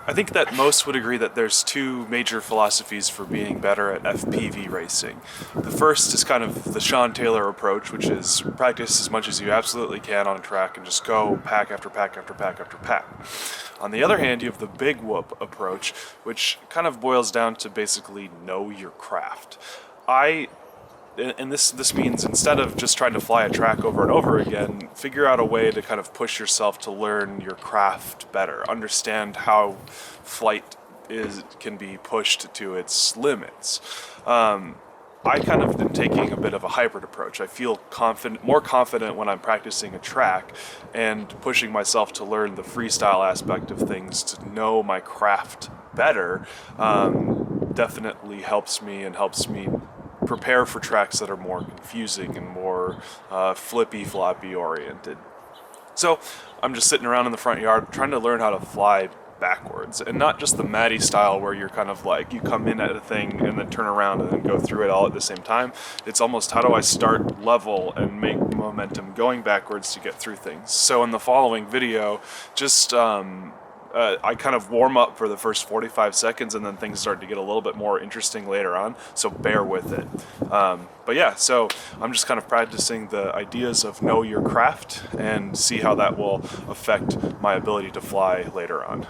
I think that most would agree that there's two major philosophies for being better at FPV racing. The first is kind of the Sean Taylor approach, which is practice as much as you absolutely can on a track and just go pack after pack after pack after pack. On the other hand, you have the big whoop approach, which kind of boils down to basically know your craft. And this means instead of just trying to fly a track over and over again, figure out a way to kind of push yourself to learn your craft better, understand how flight can be pushed to its limits. I kind of am taking a bit of a hybrid approach. I feel more confident when I'm practicing a track and pushing myself to learn the freestyle aspect of things, to know my craft better, definitely helps me prepare for tracks that are more confusing and more flippy-floppy oriented. So I'm just sitting around in the front yard trying to learn how to fly backwards, and not just the Maddie style where you're kind of like you come in at a thing and then turn around and then go through it all at the same time. It's almost how do I start level and make momentum going backwards to get through things. So in the following video, just I kind of warm up for the first 45 seconds and then things start to get a little bit more interesting later on, so bear with it. But yeah, so I'm just kind of practicing the ideas of know your craft and see how that will affect my ability to fly later on.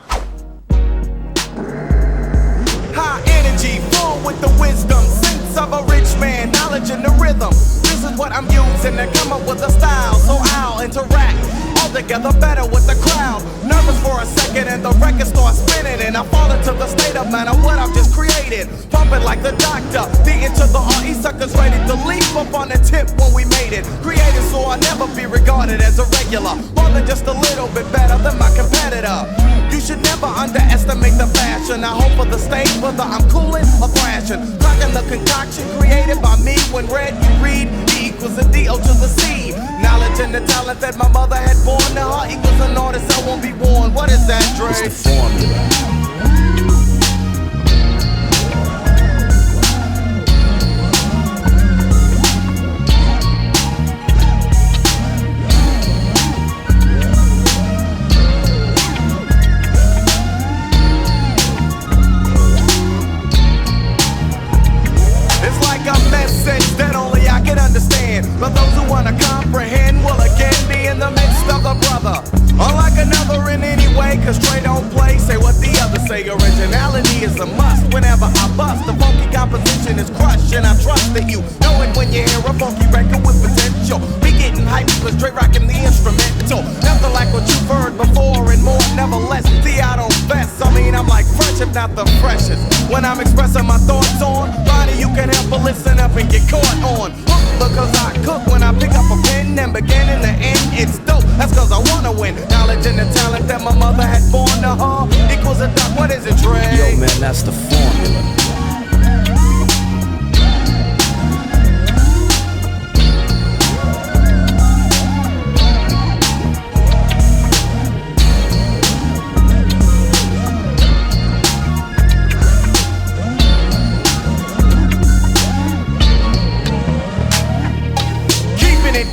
High energy, full with the wisdom, sense of a rich man, knowledge and the rhythm. This is what I'm using to come up with a style, so I'll interact all together better with the crowd. Nervous for a second and the record starts spinning, and I fall into the state of mind of what I've just created. Pumping like the doctor, the into the RE suckers ready to leap up on the tip when we made it. Created so I'll never be regarded as a regular, more than just a little bit better than my competitor. You should never underestimate the fashion. I hope for the stage whether I'm cooling or crashing. Clocking the concoction created by me. When read you read, E equals a D-O to the C. Knowledge and the talent that my mother had born. Now her equals an artist I won't be born. What is that, Dre? It's the formula. But those who wanna comprehend will again be in the midst of the brother. Unlike another in any way, cause Trey don't play. Say what the others say, originality is a must. Whenever I bust, the funky composition is crushed. And I trust that you know it when you hear a funky record with potential. Be getting hyped cause Trey rockin' the instrumental. Nothing like what you've heard before and more, nevertheless. See, I don't fess, I mean I'm like fresh if not the freshest. When I'm expressing my thoughts on body, you can help but listen up and get caught on. Because I cook when I pick up a pen and begin in the end, it's dope. That's cause I wanna win. Knowledge and the talent that my mother had born to her equals a duck. What is it, Dre? Yo, man, that's the formula.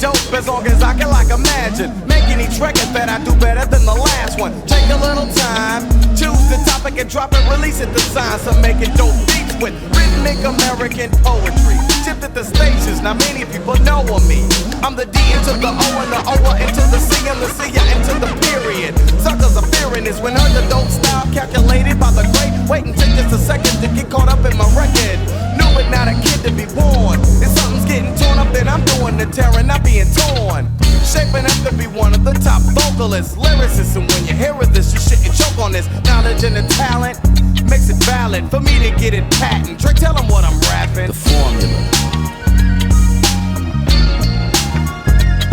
Dope as long as I can like imagine making each record that I do better than the last one. Take a little time, choose the topic and drop it, release it. The signs of making dope beats with rhythmic American poetry. Shifted the stations, now many people know of me. I'm the D into the O and the O into the C and the C into the period. Suckers are fearing is when heard the dope style calculated by the great. Wait and take just a second to get caught up in my record. Knew it, not a kid to be born. If something's getting torn up, then I'm doing the tearing, not being torn. Shaping up to be one of the top vocalists, lyricists, and when you hear this, you shouldn't choke on this. Knowledge and the talent makes it valid for me to get it patent. Dre, tell them what I'm rapping. The formula.